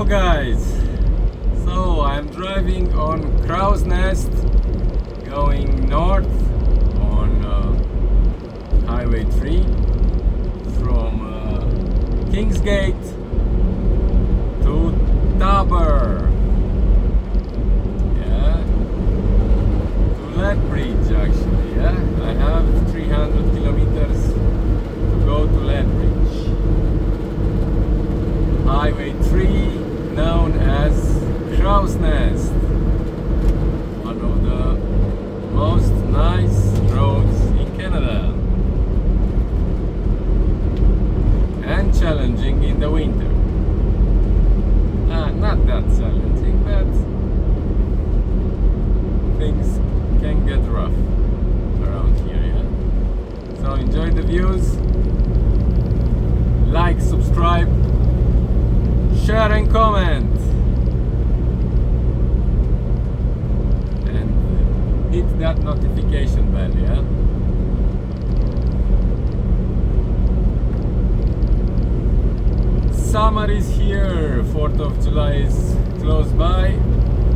Hello guys, so I'm driving on Crowsnest going north on Highway 3 from Kingsgate to Tabor, to Lethbridge actually, I have 300 kilometers to go to Lethbridge. Highway 3, known as Crowsnest, one of the most nice roads in Canada, and challenging in the winter. Not that challenging, but things can get rough around here, So enjoy the views, like, subscribe, share and comment, and hit that notification bell, Summer is here, 4th of July is close by,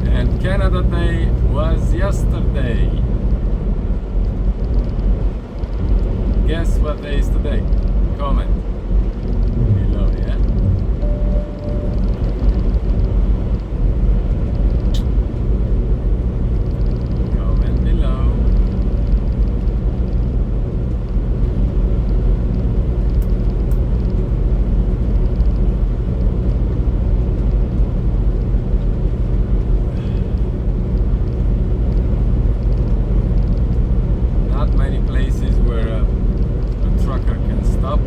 and Canada Day was yesterday. Guess what day is today? Comment below, Comment below. Not many places where a trucker can stop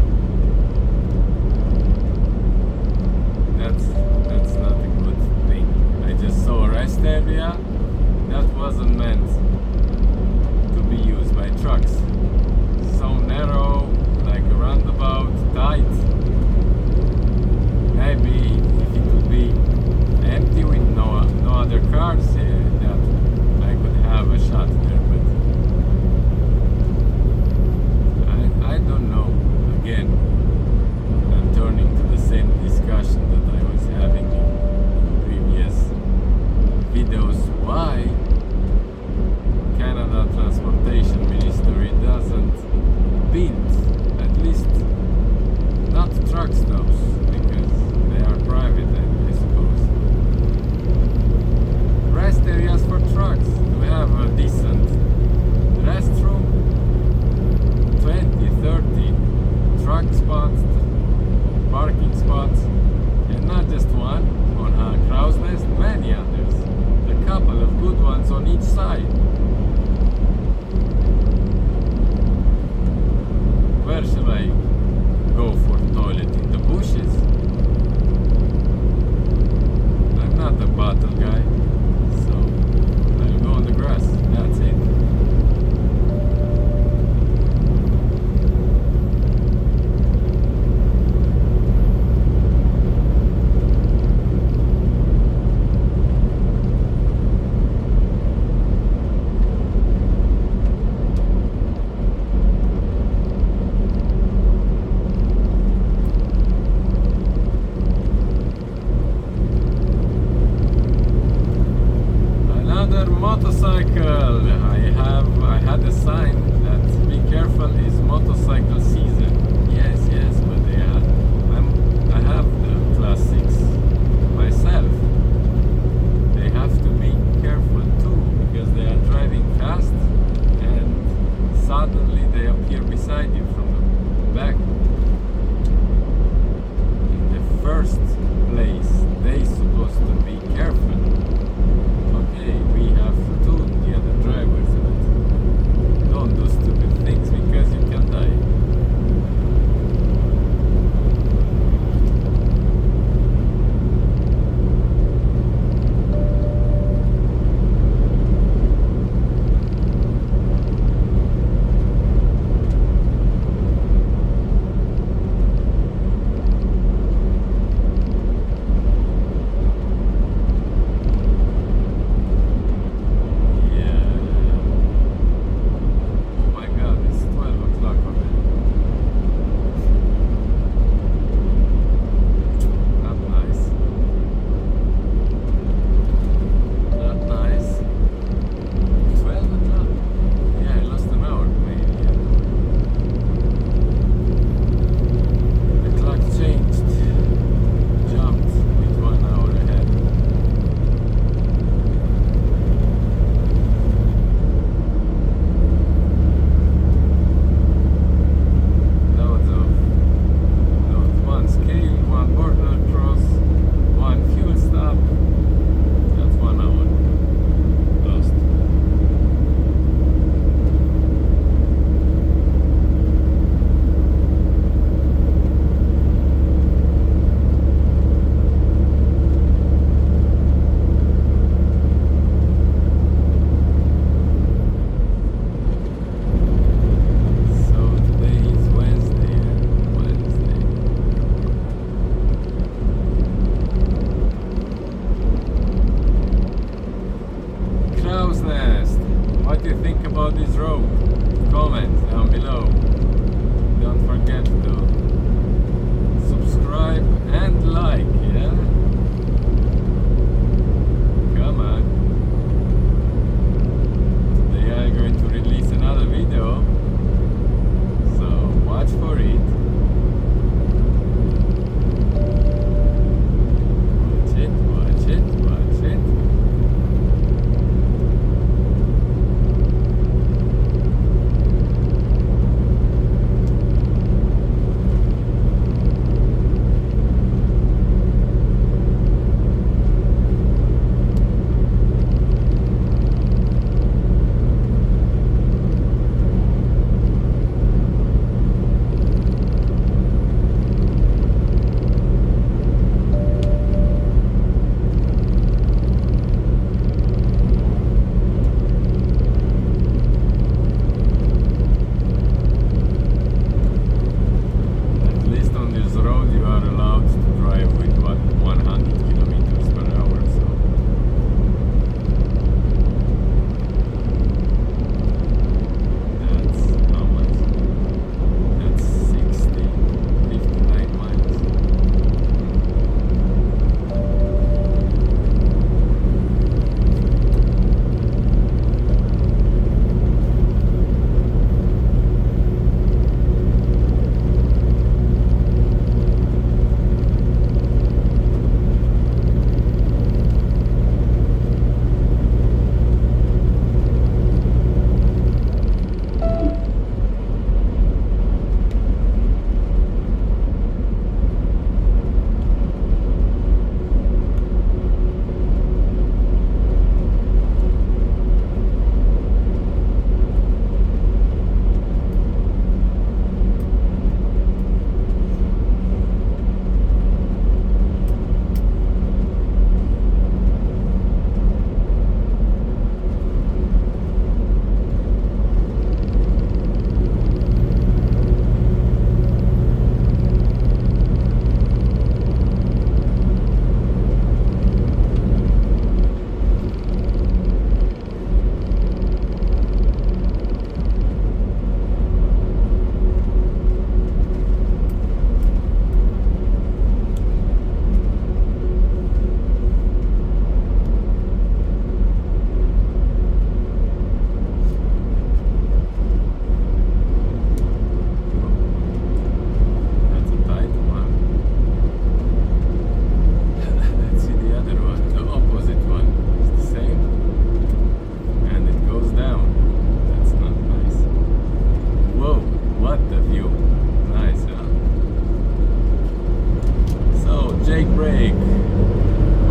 jake brake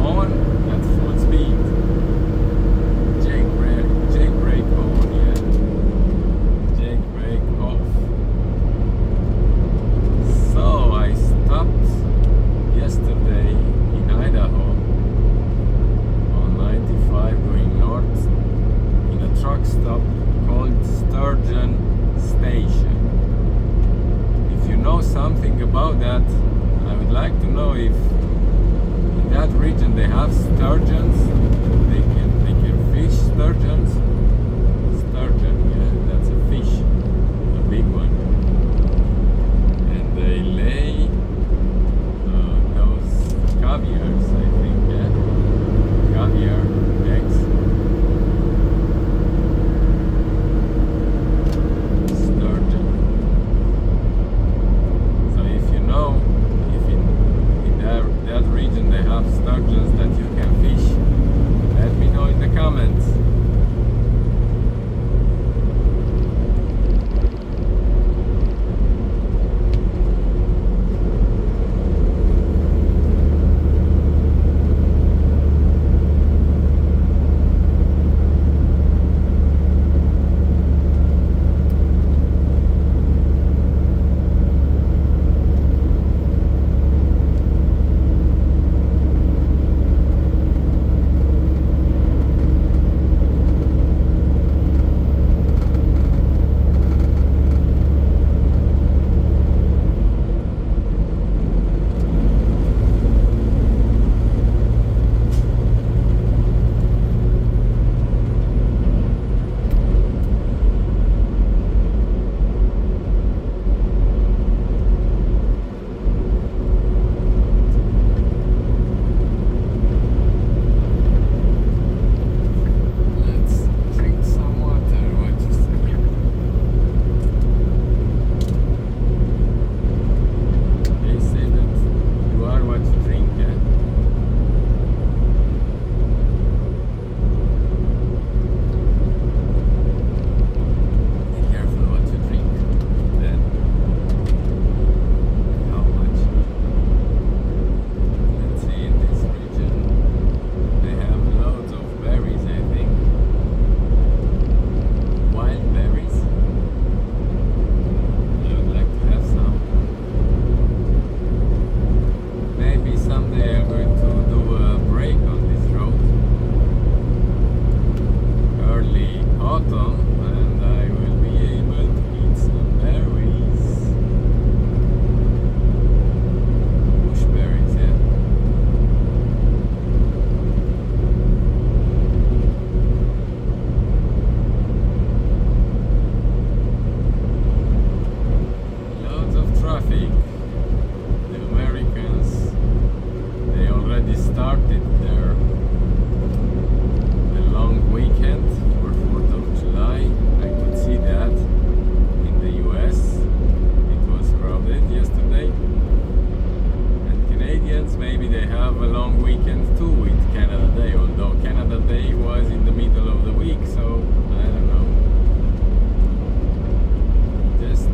on at full speed. Jake brake on, yeah. Jake brake off. So I stopped yesterday in Idaho on 95 going north in a truck stop called Sturgeon station. If you know something about that, I would like to know if in that region they have sturgeons. They can fish sturgeons. Sturgeon, yeah, that's a fish, a big one, and they lay those caviars, I think, yeah, caviar eggs. Sturgeon. So if you know if in that region they have sturgeons that you can fish, let me know in the comments.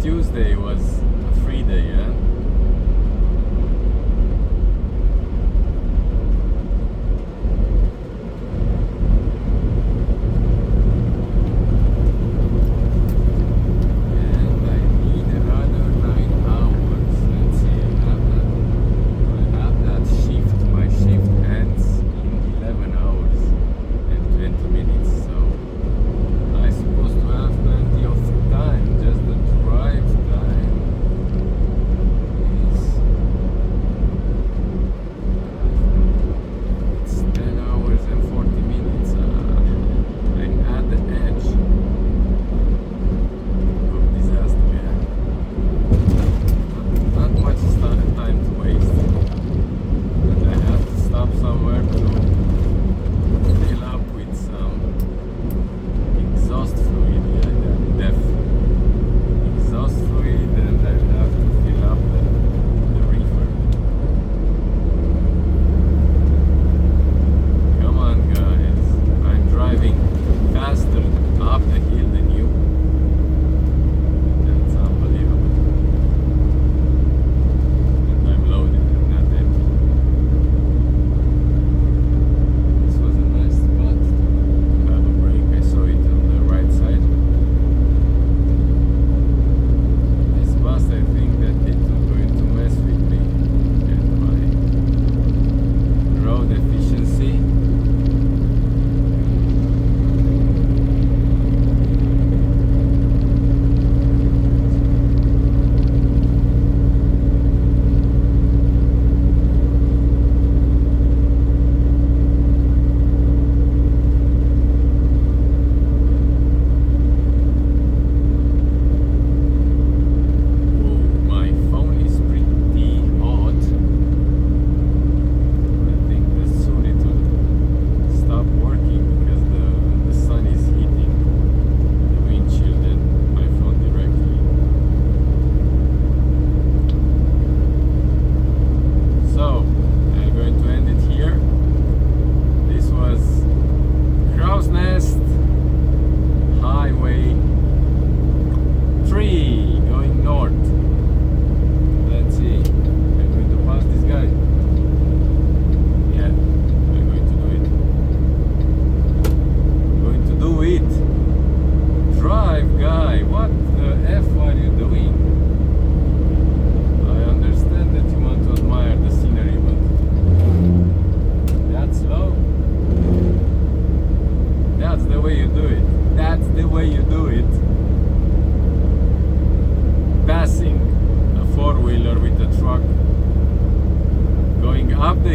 Tuesday was a free day, yeah? And I need another 9 hours. Let's see, I have that shift. My shift ends in 11 hours and 20 minutes, so I'm supposed to have plenty of time, just the drive time.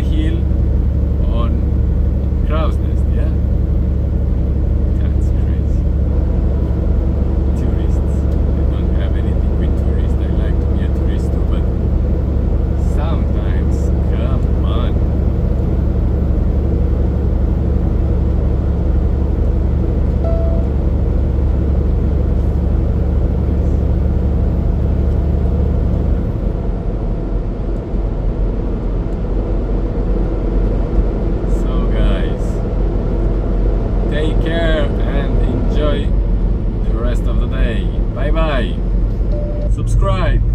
hill on Crowsnest, yeah? That's crazy. Tourists. I don't have anything with tourists. I like to be a tourist too, but sometimes, come on. Take care and enjoy the rest of the day. Bye bye. Subscribe.